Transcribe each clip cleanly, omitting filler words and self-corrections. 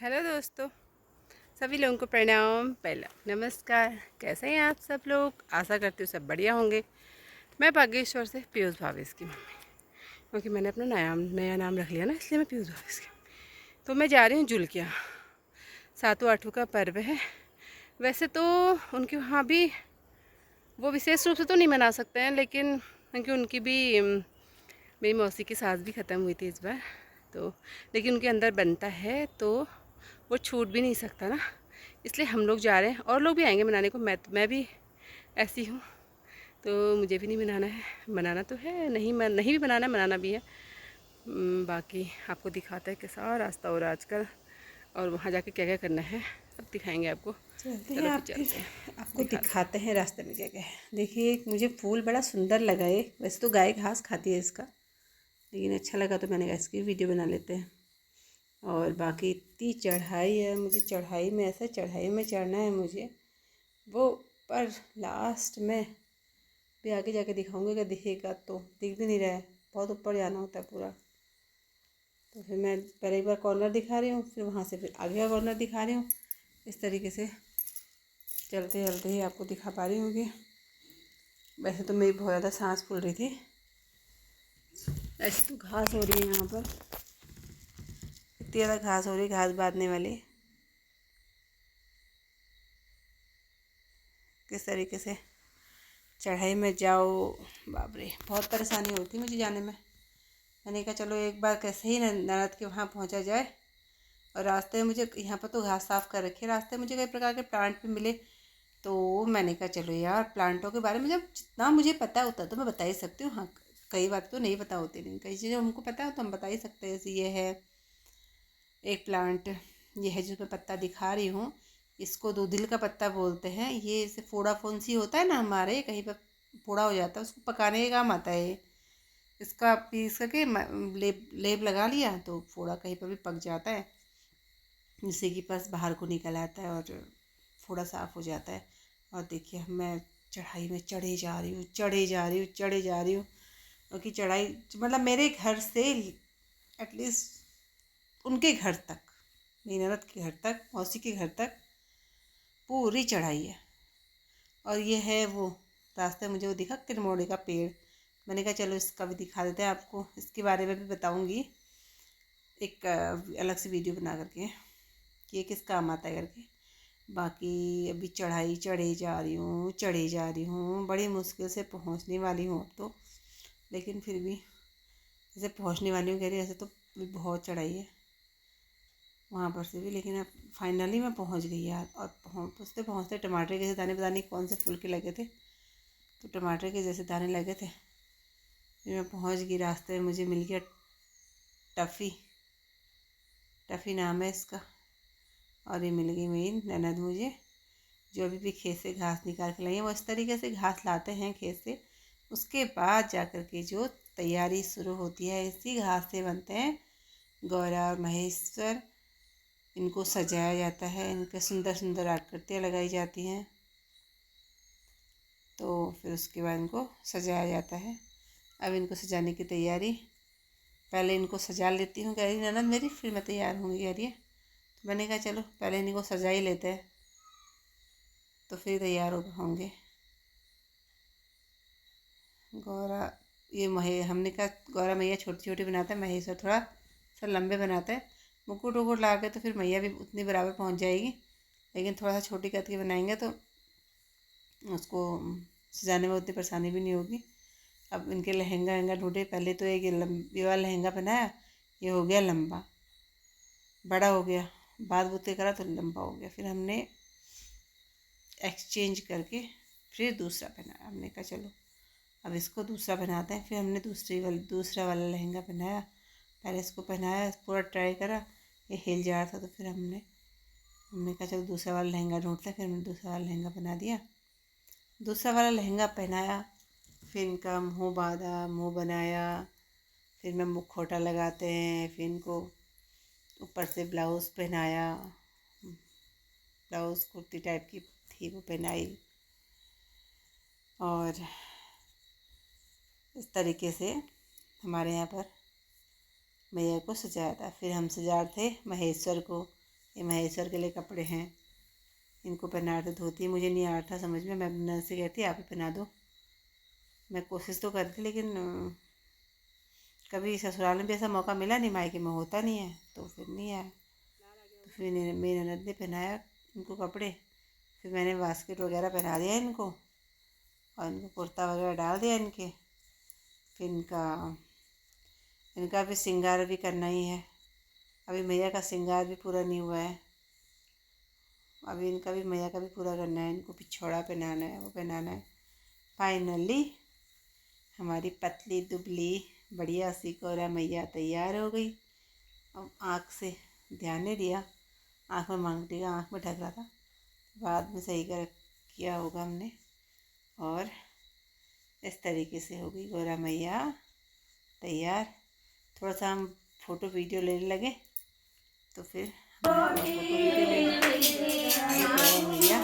Hello दोस्तों, सभी लोगों को प्रणाम। पहला नमस्कार। कैसे हैं आप सब लोग? आशा करती हूँ सब बढ़िया होंगे। मैं बागेश्वर से पीयूष भावेश की मम्मी, क्योंकि मैंने अपना नया नाम रख लिया ना, इसलिए मैं पीयूष भावेश की। तो मैं जा रही हूँ जुलकिया। 7वां 8वां का पर्व है। वैसे तो उनके वहाँ भी वो विशेष रूप से तो नहीं मना सकते हैं, लेकिन क्योंकि उनकी भी मेरी मौसी की सास भी ख़त्म हुई थी इस बार, तो लेकिन उनके अंदर बनता है तो वो छूट भी नहीं सकता ना, इसलिए हम लोग जा रहे हैं। और लोग भी आएंगे मनाने को। मैं भी ऐसी हूँ, तो मुझे भी नहीं मनाना है। मनाना तो है, नहीं भी मनाना है, मनाना भी है। बाकी आपको दिखाता है कैसा रास्ता हो रहा है आजकल, और वहाँ जाके क्या क्या करना है सब दिखाएंगे आपको। चलते हैं। चलो फिर आप फिर चलते हैं, आपको दिखाते हैं। दिखाते हैं रास्ते में क्या क्या है। देखिए, एक मुझे फूल बड़ा सुंदर लगा है। वैसे तो गाय घास खाती है इसका, लेकिन अच्छा लगा तो मैंने कहा इसकी वीडियो बना लेते हैं। और बाकी इतनी चढ़ाई है, मुझे चढ़ाई में ऐसा चढ़ाई में चढ़ना है मुझे वो। पर लास्ट में भी आगे जाके दिखाऊंगी, अगर दिखेगा तो। दिख भी नहीं रहा है, बहुत ऊपर जाना होता है पूरा। तो फिर मैं पहले एक बार कॉर्नर दिखा रही हूँ, फिर वहाँ से फिर आगे का कॉर्नर दिखा रही हूँ। इस तरीके से चलते चलते ही आपको दिखा पा रही हूँ कि वैसे तो मेरी बहुत ज़्यादा सांस फूल रही थी। ऐसी तो घास हो रही है यहाँ पर, इतनी ज़्यादा घास हो रही है, घास बांधने वाली। किस तरीके से चढ़ाई में जाओ, बाप रे, बहुत परेशानी होती मुझे जाने में। मैंने कहा चलो एक बार कैसे ही ननद के वहाँ पहुँचा जाए। और रास्ते में मुझे यहाँ पर तो घास साफ़ कर रखी है, रास्ते में मुझे कई प्रकार के प्लांट भी मिले। तो मैंने कहा चलो यार, प्लांटों के बारे में जब जितना मुझे पता होता तो मैं बता ही सकती हूँ। हाँ, कई बात तो नहीं पता होती, नहीं कई चीज़ें हमको पता हो तो हम बता ही सकते हैं। जैसे ये है एक प्लांट, ये है जिसमें पत्ता दिखा रही हूँ, इसको दूधिल का पत्ता बोलते हैं। ये जैसे फोड़ा फुंसी होता है ना, हमारे कहीं पर फोड़ा हो जाता है, उसको पकाने के काम आता है। इसका पीस करके लेप लेप लगा लिया तो फोड़ा कहीं पर भी पक जाता है, जिससे कि बस बाहर को निकल आता है और फोड़ा साफ़ हो जाता है। और देखिए मैं चढ़ाई में चढ़े जा रही हूँ, चढ़े जा रही हूँ, चढ़े जा रही हूँ। क्योंकि चढ़ाई मतलब मेरे घर से एटलीस्ट उनके घर तक, मेरी ननद के घर तक, मौसी के घर तक पूरी चढ़ाई है। और ये है वो रास्ते, मुझे वो दिखा किरमोड़े का पेड़। मैंने कहा चलो इसका भी दिखा देते हैं आपको, इसके बारे में भी बताऊंगी एक अलग से वीडियो बना करके कि ये किस काम आता है करके। बाकी अभी चढ़ाई चढ़े जा रही हूँ, चढ़े जा रही हूँ, बड़ी मुश्किल से पहुँचने वाली हूँ अब तो। लेकिन फिर भी जैसे पहुँचने वाली हूँ कह रही, ऐसे तो बहुत चढ़ाई है वहाँ पर से भी। लेकिन अब फाइनली मैं पहुँच गई यार। और पहुँचते पहुँचते टमाटर के जैसे दाने, पता नहीं कौन से फूल के लगे थे, तो टमाटर के जैसे दाने लगे थे। फिर मैं पहुँच गई। रास्ते में मुझे मिल गया टफ़ी, टफ़ी नाम है इसका। और ये मिल गई मेरी ननद मुझे, जो अभी भी खेत से घास निकाल के लाई है। वो इस तरीके से घास लाते हैं खेत से, उसके बाद जा कर के जो तैयारी शुरू होती है, इसी घास से बनते हैं गौरा और महेश्वर। इनको सजाया जाता है, इनके सुंदर सुंदर आकृतियाँ लगाई जाती हैं। तो फिर उसके बाद इनको सजाया जाता है। अब इनको सजाने की तैयारी, पहले इनको सजा लेती हूँ कह रही ननद मेरी, फिर मैं तैयार होंगी कह रही है। तो मैंने कहा चलो पहले इनको सजा ही लेते हैं, तो फिर तैयार होंगे। गौरा, ये हमने कहा गौरा मैया छोटी छोटी बनाता है, महेश्वर थोड़ा सा लंबे बनाता है। मुकुट वुकुट ला के तो फिर मैया भी उतनी बराबर पहुंच जाएगी, लेकिन थोड़ा सा छोटी करके बनाएंगे तो उसको सजाने में उतनी परेशानी भी नहीं होगी। अब इनके लहंगा वहंगा ढूंढे। पहले तो एक ये वाला लहंगा पहनाया, ये हो गया लंबा, बड़ा हो गया, बाद बुते करा तो लंबा हो गया। फिर हमने एक्सचेंज करके फिर दूसरा पहनाया। हमने कहा चलो अब इसको दूसरा बनाते हैं। फिर हमने दूसरा वाला लहंगा पहनाया। पहले इसको पहनाया, पूरा ट्राई करा, ये हिल जा रहा था, तो फिर हमने कहा चलो दूसरा वाला लहंगा ढूंढते हैं। फिर हमने दूसरा वाला लहंगा बना दिया, दूसरा वाला लहंगा पहनाया। फिर इनका मुँह बांधा, मुँह बनाया, फिर मैं मुखौटा लगाते हैं, फिर इनको ऊपर से ब्लाउज़ पहनाया। ब्लाउज़ कुर्ती टाइप की थी, वो पहनाई। और इस तरीके से हमारे यहाँ पर मैया को सजाया था। फिर हम सजा थे महेश्वर को, ये महेश्वर के लिए कपड़े हैं, इनको पहना रहे थे। धोती मुझे नहीं आ रहा था समझ में, मैं नर्स से कहती आप ही पहना दो। मैं कोशिश तो कर थी, लेकिन कभी ससुराल में भी ऐसा मौका मिला नहीं, मायके में होता नहीं है, तो फिर नहीं आया। तो फिर मेरी ननद ने पहनाया इनको कपड़े। फिर मैंने बास्केट वगैरह पहना दिया इनको, और इनको कुर्ता वगैरह डाल दिया इनके। फिर इनका भी श्रृंगार भी करना ही है। अभी मैया का श्रृंगार भी पूरा नहीं हुआ है, अभी इनका भी मैया का भी पूरा करना है। इनको पिछौड़ा पहनाना है, वो पहनाना है। फाइनली हमारी पतली दुबली बढ़िया सी गौरा मैया तैयार हो गई। अब आँख से ध्यान नहीं दिया, आँख में मांग दिया, आँख में ढक रहा था, बाद में सही किया होगा हमने। और इस तरीके से हो गई गौरा मैया तैयार। थोड़ा सा हम फ़ोटो वीडियो लेने लगे, तो फिर फोटो वीडियो ले मैया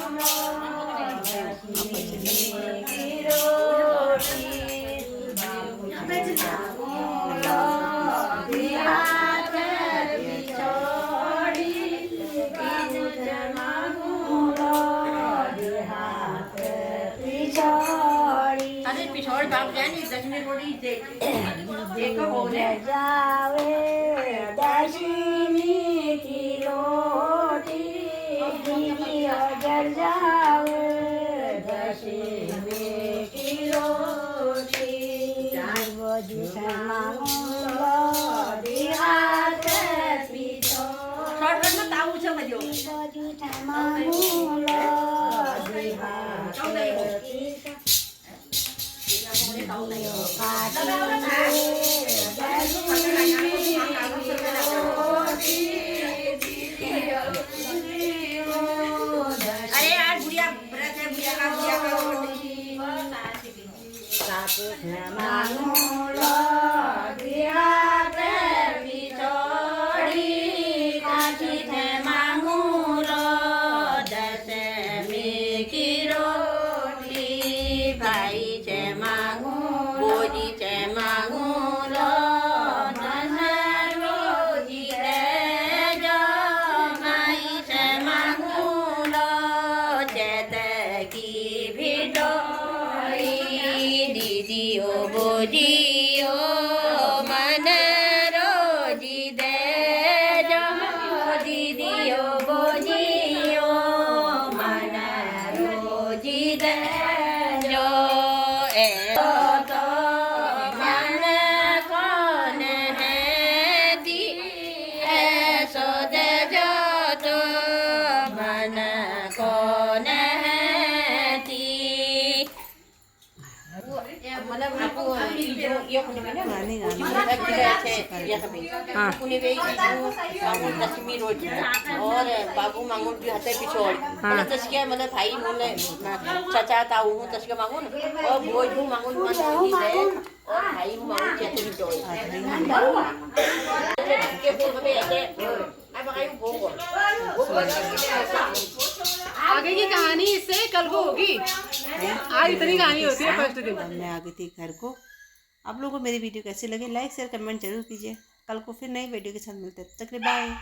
लक्ष्मी रोटी और बाबू मांगून की हाथे पिछोड़ तस्के मतलब भाई मुले चाचा ताऊ हूँ तस्के मांगून और भोज हूँ मांगून मन की है और भाई हूँ मांगून चाचे पिछोड़ के बोल में ऐसे अब आयु भोग आगे की कहानी इससे कल को होगी। आज इतनी कहानी होती है फर्स्ट दिन। मैं आ गई थी घर को। आप लोगों को मेरी वीडियो कैसी लगी, लाइक शेयर कमेंट जरूर कीजिए। कल को फिर नई वीडियो के साथ मिलते हैं, तब तक के लिए बाय।